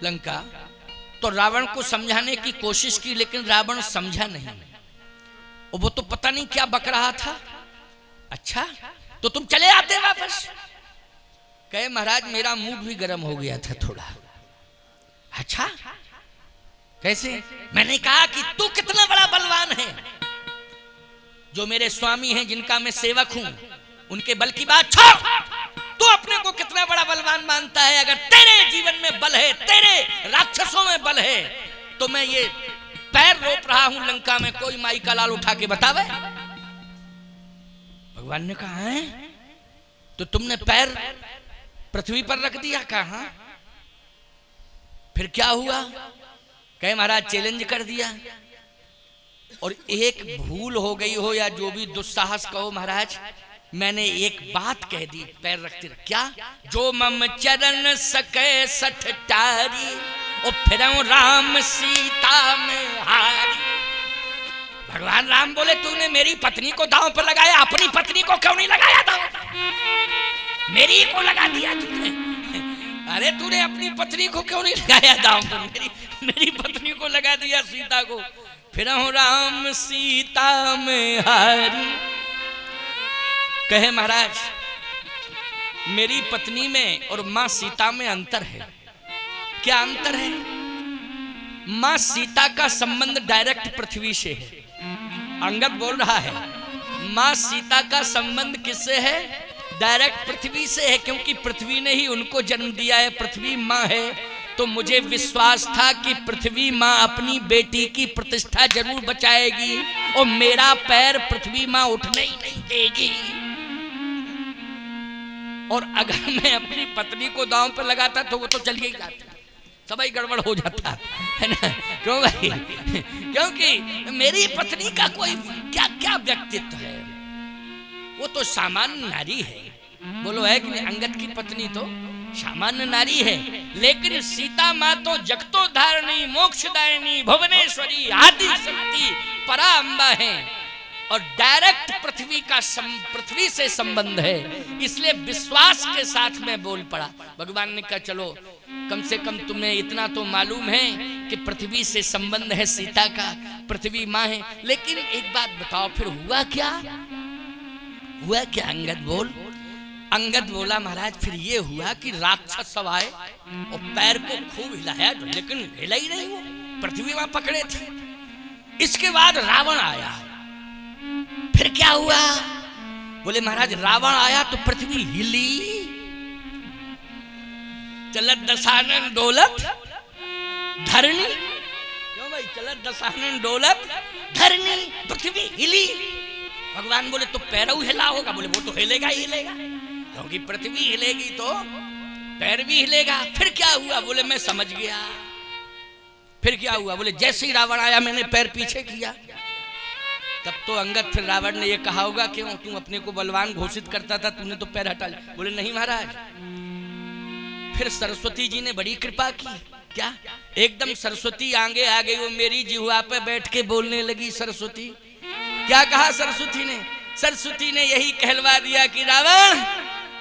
लंका, तो रावण को समझाने की कोशिश की, लेकिन रावण समझा नहीं। और वो तो पता नहीं क्या बक रहा था। अच्छा तो तुम चले आते वापस। कहे महाराज मेरा मूड भी गर्म हो गया था थोड़ा। अच्छा कैसे? मैंने कहा कि तू कितना बड़ा बलवान है। जो मेरे स्वामी हैं, जिनका मैं सेवक हूं, उनके बल की बात छोड़। तू अपने को कितना बड़ा बलवान मानता है? अगर तेरे जीवन में बल है, तेरे राक्षसों में बल है, तो मैं ये पैर रोप रहा हूं लंका में, कोई माई का लाल उठा के बतावे। भगवान ने कहा है तो तुमने पैर पृथ्वी पर रख दिया। कहा फिर क्या हुआ? कहे महाराज चैलेंज कर दिया, और एक भूल हो गई हो या जो भी दुस्साहस कहो महाराज, मैंने एक बात कह दी पैर रखते रख। क्या? जो मम चरण सके सठ टारी, और फिर राम सीता में हारी। भगवान राम बोले तूने मेरी पत्नी को दांव पर लगाया, अपनी पत्नी को क्यों नहीं लगाया दांव पर? मेरी को लगा दिया तूने। अरे तूने अपनी पत्नी को क्यों नहीं लगाया दांव पर? मेरी पत्नी को लगा दिया, सीता को। फिर राम सीता में हारी। कहे महाराज मेरी पत्नी में और मां सीता में अंतर है। क्या अंतर है? मां सीता का संबंध डायरेक्ट पृथ्वी से है। अंगद बोल रहा है मां सीता का संबंध किससे है? डायरेक्ट पृथ्वी से है, क्योंकि पृथ्वी ने ही उनको जन्म दिया है। पृथ्वी मां है, तो मुझे विश्वास था कि पृथ्वी मां अपनी बेटी की प्रतिष्ठा जरूर बचाएगी, और मेरा पैर पृथ्वी मां उठने ही नहीं देगी। और अगर मैं अपनी पत्नी को दांव पर लगाता तो वो तो चल ही जाती, सभी गड़बड़ हो जाता है ना। क्यों भाई? क्योंकि मेरी पत्नी का कोई क्या क्या व्यक्तित्व है, वो तो सामान्य नारी है। बोलो है कि नहीं? अंगद की पत्नी तो सामान्य नारी है, लेकिन सीता माँ तो जगतो धारणी मोक्षदायिनी भुवनेश्वरी आदि शक्ति परा अम्बा है, और डायरेक्ट पृथ्वी से संबंध है। इसलिए विश्वास के साथ में बोल पड़ा। भगवान ने कहा चलो कम से कम तुम्हें इतना तो मालूम है कि पृथ्वी से संबंध है सीता का, पृथ्वी माँ है। लेकिन एक बात बताओ फिर हुआ क्या? हुआ क्या? अंगद बोल। अंगद बोला महाराज फिर ये हुआ कि राक्षस सब आए और पैर को खूब हिलाया, लेकिन हिला ही नहीं, वो पृथ्वी वहां पकड़े थे। इसके बाद रावण आया। फिर क्या हुआ? बोले महाराज रावण आया तो पृथ्वी हिली। चलत दशानन डोलत धरनी। क्यों भाई? चलत दशानन डोलत धरनी, पृथ्वी हिली। भगवान बोले तो पैर हिला होगा? बोले वो तो हिलेगा ही हिलेगा, क्योंकि पृथ्वी हिलेगी तो पैर भी हिलेगा। फिर क्या हुआ? बोले मैं समझ गया। फिर क्या हुआ? बोले जैसे ही रावण आया मैंने पैर पीछे किया। तब तो अंगद फिर रावण ने ये कहा होगा क्यों तुम अपने को बलवान घोषित करता था, तुमने तो पैर हटा लिया। बोले नहीं महाराज। फिर सरस्वती जी ने बड़ी कृपा की। क्या? एकदम सरस्वती आगे आ गई, वो मेरी जिह्वा पे बैठ के बोलने लगी। सरस्वती क्या कहा? सरस्वती ने यही कहलवा दिया कि रावण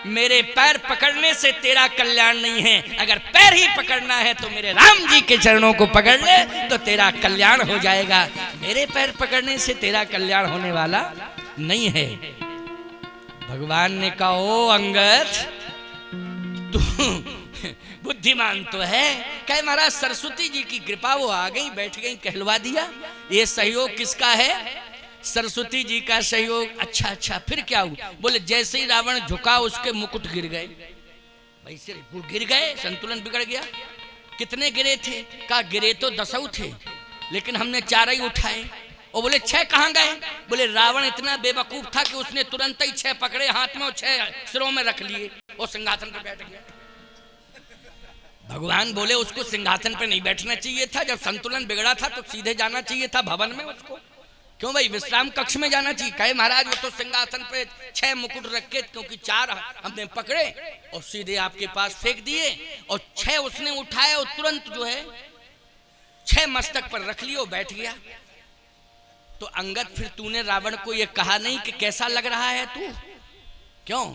मेरे पैर पकड़ने से तेरा कल्याण नहीं है, अगर पैर ही पकड़ना है तो मेरे राम जी के चरणों को पकड़ ले तो तेरा कल्याण हो जाएगा। मेरे पैर पकड़ने से तेरा कल्याण होने वाला नहीं है। भगवान ने कहा ओ अंगद तू बुद्धिमान तो है। कहे महाराज सरस्वती जी की कृपा, वो आ गई बैठ गई कहलवा दिया। ये सहयोग किसका है? सरस्वती जी का सहयोग। अच्छा फिर क्या हुआ? बोले जैसे ही रावण झुका उसके मुकुट गिर गए। भाई सिर गिर गए, संतुलन बिगड़ गया। कितने गिरे थे? कहा गिरे तो 10 थे, लेकिन हमने 4 ही उठाए। और बोले 6 कहाँ गए? बोले रावण इतना बेवकूफ था कि उसने तुरंत ही 6 पकड़े हाथ में और 6 सिरों में रख लिए और सिंहासन पर बैठ गया। भगवान बोले उसको सिंहासन पर नहीं बैठना चाहिए था, जब संतुलन बिगड़ा था तो सीधे जाना चाहिए था भवन में उसको। क्यों भाई? विश्राम कक्ष में जाना चाहिए। कहे महाराज वो तो सिंहासन पे 6 मुकुट रख के, क्योंकि 4 हमने पकड़े और सीधे आपके पास फेंक दिए, और 6 उसने उठाया और तुरंत जो है 6 मस्तक पर रख लिया और बैठ गया। तो अंगद फिर तूने रावण को ये कहा नहीं कि कैसा लग रहा है तू? क्यों?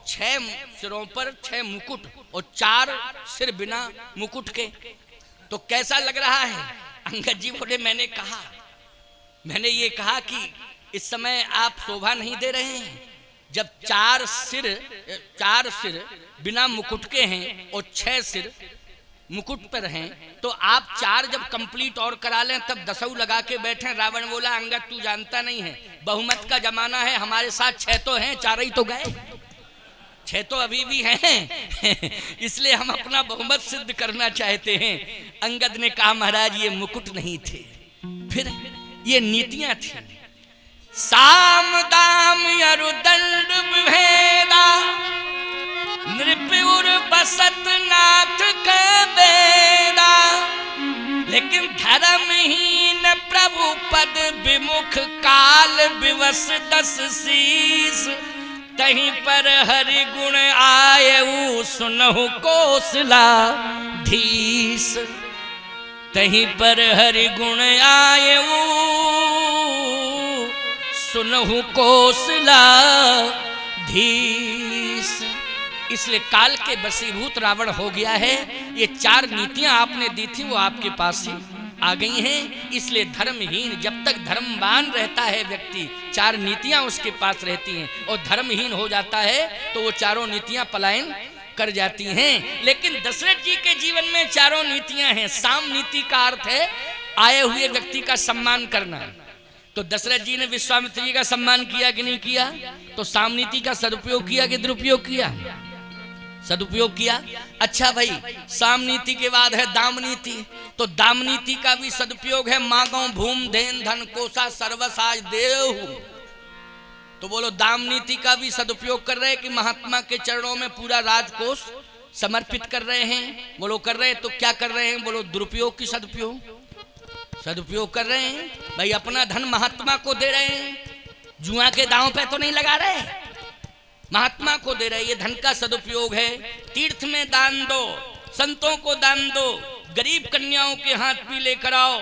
6 सिरों पर 6 मुकुट और 4 सिर बिना मुकुट के। तो कैसा लग रहा है? अंगद जी बोले मैंने ये कहा कि इस समय आप शोभा नहीं दे रहे हैं। जब चार सिर बिना मुकुट के हैं और 6 सिर मुकुट पर हैं, तो आप 4 जब कंप्लीट और करा लें तब 10 लगा के बैठे। रावण बोला अंगद तू जानता नहीं है, बहुमत का जमाना है, हमारे साथ 6 तो हैं, 4 ही तो गए, 6 तो अभी भी हैं। इसलिए हम अपना बहुमत सिद्ध करना चाहते हैं। अंगद ने कहा महाराज ये मुकुट नहीं थे, फिर ये नीतियां थी। साम दाम अरुदंड विभेदा नृपुर बसत नाथ कबेदा। लेकिन धर्महीन प्रभु पद विमुख काल विवश 10 शीस। तहीं पर हरि गुण आयऊ सुनहु कौशलाधीश। तहीं पर हरि गुण आयऊ सुनहु कौशलाधीश। इसलिए काल के वशीभूत रावण हो गया है। ये 4 नीतियां आपने दी थी वो आपके पास ही आ गई हैं। इसलिए धर्महीन, जब तक धर्मवान रहता है व्यक्ति, 4 नीतियां उसके पास रहती हैं, और धर्महीन हो जाता है तो वो 4 नीतियां पलायन कर जाती हैं। लेकिन दशरथ जी के जीवन में 4 नीतियां हैं। साम नीति का अर्थ है आए हुए व्यक्ति का सम्मान करना। तो दशरथ जी ने विश्वामित्र जी का सम्मान किया कि नहीं किया? तो साम नीति का सदुपयोग किया कि दुरुपयोग किया? सदुपयोग किया। अच्छा भाई, साम नीति के बाद है दाम नीति। तो दाम नीति का भी सदुपयोग है। मांगो भूम देन धन कोसा सर्वसाज देहु। तो बोलो दाम नीति का भी सदुपयोग कर रहे हैं कि महात्मा के चरणों में पूरा राजकोष समर्पित कर रहे हैं? बोलो कर रहे हैं। तो क्या कर रहे हैं? बोलो दुरुपयोग की सदुपयोग? सदुपयोग कर रहे हैं भाई। अपना धन महात्मा को दे रहे हैं, जुआ के दांव पे तो नहीं लगा रहे, महात्मा को दे रहे। ये धन का सदुपयोग है। तीर्थ में दान दो, संतों को दान दो, गरीब कन्याओं के हाथ पीले कराओ,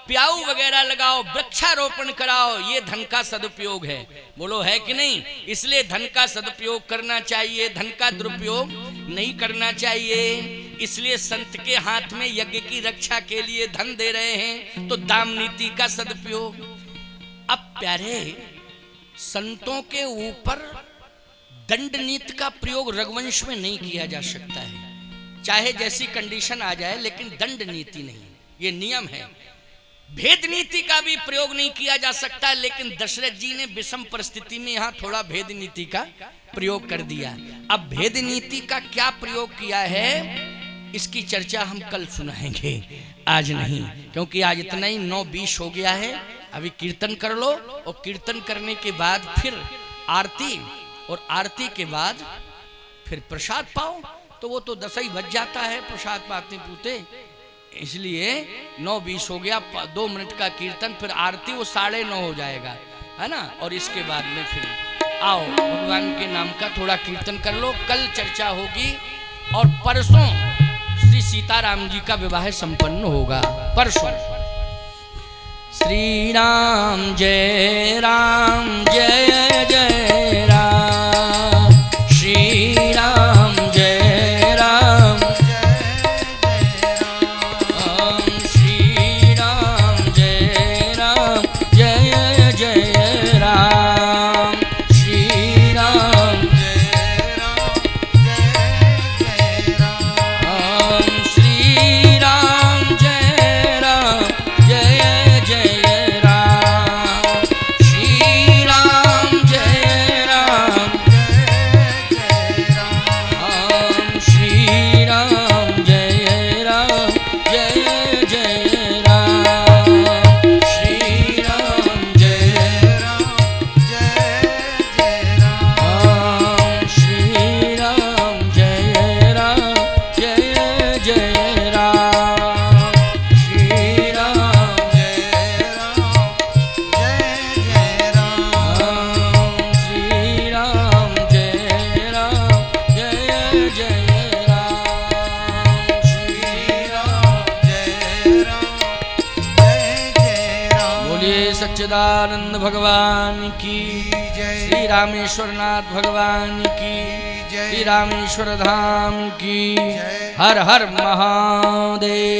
प्याऊ वगैरह लगाओ, वृक्षारोपण कराओ, ये धन का सदुपयोग है। बोलो है कि नहीं? इसलिए धन का सदुपयोग करना चाहिए, धन का दुरुपयोग नहीं करना चाहिए। इसलिए संत के हाथ में यज्ञ की रक्षा के लिए धन दे रहे हैं, तो दाम नीति का सदुपयोग। अब प्यारे, संतों के ऊपर दंड नीति का प्रयोग रघुवंश में नहीं किया जा सकता है, चाहे जैसी कंडीशन आ जाए, लेकिन दंड नीति नहीं, ये नियम है। भेद नीति का भी प्रयोग नहीं किया जा सकता, लेकिन दशरथ जी ने विषम परिस्थिति में यहाँ थोड़ा भेद नीति का प्रयोग कर दिया। अब भेद नीति का क्या प्रयोग किया है इसकी चर्चा हम कल सुनाएंगे, आज नहीं, क्योंकि आज इतना ही 9:20 हो गया है। अभी कीर्तन कर लो, और कीर्तन करने के बाद फिर आरती, और आरती के बाद फिर प्रसाद पाओ। तो वो तो 10 ही बज जाता है प्रसाद पाते पूते, इसलिए 9:20 हो गया। 2 मिनट का कीर्तन, फिर आरती वो 9:30 हो जाएगा, है ना। और इसके बाद में फिर आओ भगवान के नाम का थोड़ा कीर्तन कर लो। कल चर्चा होगी, और परसों श्री सीताराम जी का विवाह संपन्न होगा। परसों श्री राम जय जय राम, श्री राम जय राम, श्री राम जय राम, जय जय राम, श्री राम जय राम, जय राम, श्री राम जय राम, जय जय राम, श्री राम जय राम, जय जय राम, श्री राम जय राम, जय जय राम, श्री राम जय राम, जय जय राम, श्री राम जय राम, जय जय राम, श्री राम जय राम, जय जय राम, श्री राम जय राम, जय जय राम, श्री राम जय राम, जय जय राम। बोलिए सच्चिदानंद भगवान की जय, श्री रामेश्वर नाथ भगवान की जय, श्री रामेश्वर धाम की जय। हर हर महादेव।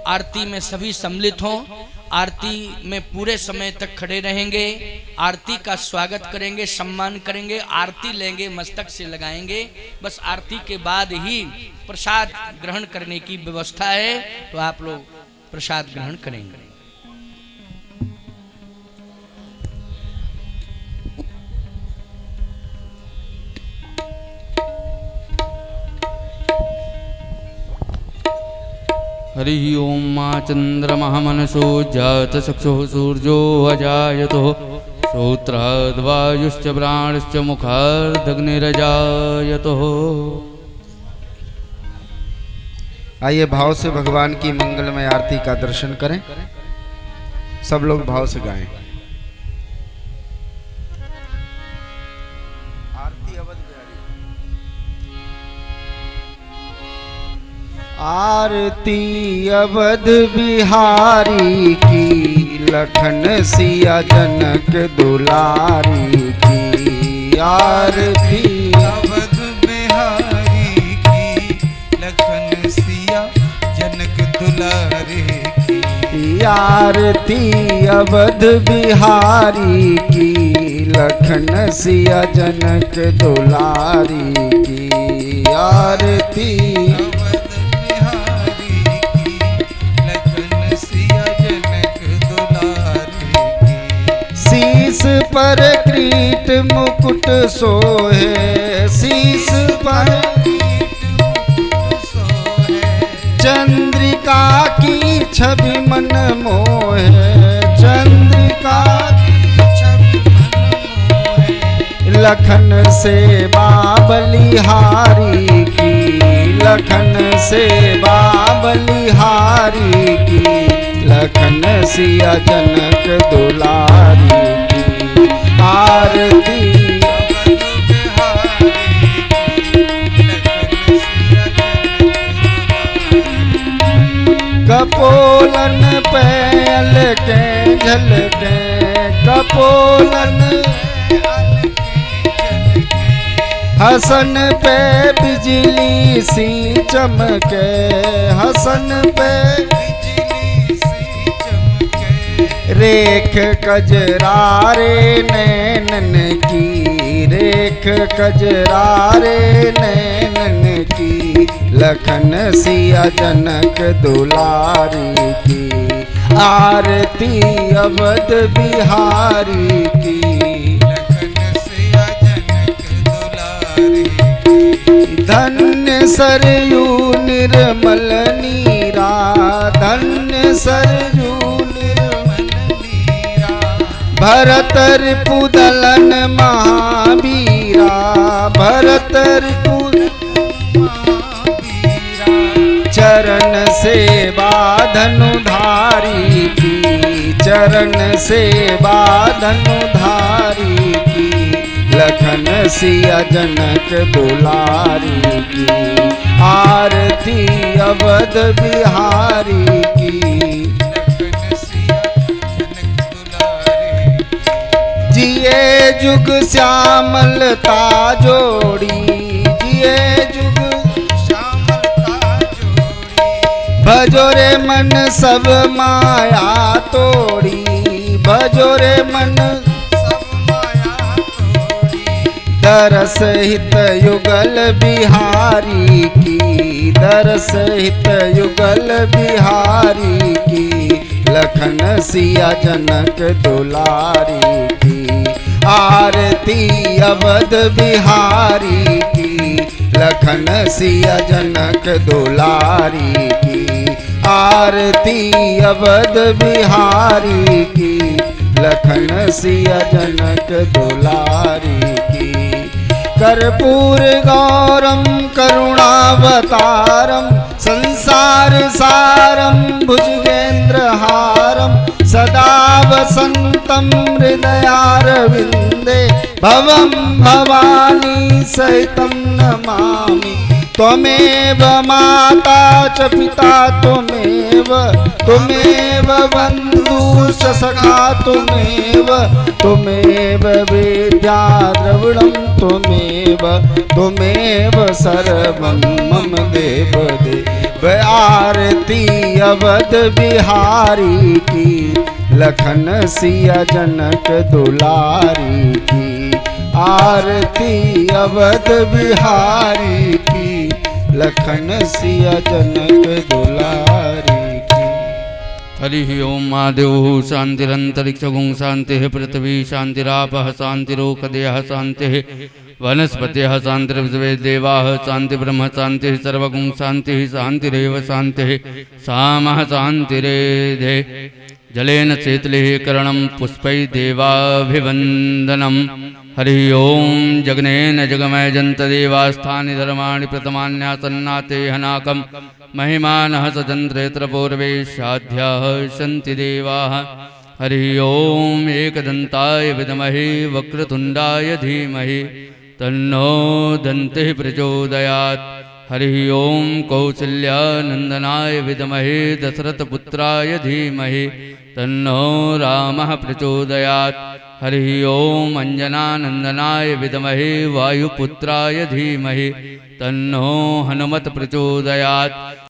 आरती में सभी सम्मिलित हों। आरती में पूरे समय तक खड़े रहेंगे, आरती का स्वागत करेंगे, सम्मान करेंगे, आरती लेंगे, मस्तक से लगाएंगे। बस आरती के बाद ही प्रसाद ग्रहण करने की व्यवस्था है, तो आप लोग प्रसाद ग्रहण करेंगे। हरि ओम मा चंद्रमः मनसो जात चक्षुः सूर्यो अजायतो श्रोत्राद्वायुश्च प्राणश्च मुखार्दग्निरजायतो। आइए भाव से भगवान की मंगलमय आरती का दर्शन करें। सब लोग भाव से गाएं। आरती अवध आरती अवध बिहारी की, लखन सिया जनक दुलारी की। आरती अवध बिहारी की, लखन सिया जनक दुलारी की। आरती अवध बिहारी की, लखन सिया जनक दुलारी की। आरती शीस पर क्रीट मुकुट सोहे, शीस पर चंद्रिका की छवि मन मोहे, चंद्रिका की छवि मन मोहे। लखन से बलिहारी की, लखन से बलिहारी की। लखन सिया जनक दुलारी की। आरती कपोलन पैल के झलके, कपोलन हसन पे बिजली सी चमके, हसन पे रेख कजरारे नैनन की, रेख कजरारे नैनन की। लखन सिया जनक दुलारी की। आरती अवध बिहारी की, लखन सिया जनक दुलारी की। धन्य सरयू निर्मल नीरा, धन्य सरयू भरत रिपुदलन महावीरा, भरत चरण से धनुधारी की, चरण से धनुधारी की। लखन सिया जनक दुलारी की। आरती अवध बिहारी की। जिए जुग श्यामलता जोड़ी, जिए जुग श्यामलता जोड़ी। भजो रे मन सब माया तोड़ी, भजो रे मन सब माया तोड़ी। दरस हित युगल बिहारी की, दरस हित युगल बिहारी की। लखन सिया जनक दुलारी की। आरती अवध बिहारी की, लखन सिया जनक दुलारी की। आरती अवध बिहारी की, लखन सिया जनक दुलारी की। कर्पूर गौरम करुणावतारम, संसार सारम भुजगेन्द्रहारम। सदा वसन्तं हृदयारविन्दे, भवं भवानी सहितं नमामि। त्वमेव माता च पिता त्वमेव, त्वमेव बन्धुश्च सखा त्वमेव। त्वमेव विद्या द्रविणं त्वमेव, त्वमेव सर्वं मम देव देव। आरती अवध बिहारी की, लखन सिया जनक दुलारी की। आरती अवध बिहारी की, लखन सिया जनक दुलारी की। हरि ओम महादेव शांतिरंतरिक्षगुं शांति पृथ्वी शांतिरापः शांतिरोकदयः शांति वनस्पतयः शांतिर्विश्वेदेवाः शांति ब्रह्म शांति सर्वगुं शांति शांतिरेव शांति सामः शांतिरेधे। जलेन शीतले करणं पुष्पै देवाभिवंदनम्। हरि ओम जगनेन जगमय जन्तदेवास्थानि धर्माणि प्रथमान्यासन्नाते हनाकं महिमानः सचन्द्रेऽत्र पूर्वे साध्याः सन्ति देवाः। हरि ओम एकदन्ताय विद्महे वक्रतुण्डाय धीमहि तन्नो दन्तिः प्रचोदयात्। हरि ओम कौसल्यानन्दनाय विद्महे दशरथपुत्राय धीमहि तन्नो रामः प्रचोदयात्। हरि ओम अंजनानंदनाय विद्महे वायुपुत्राय धीमहि तन्नो हनुमत प्रचोदयात्।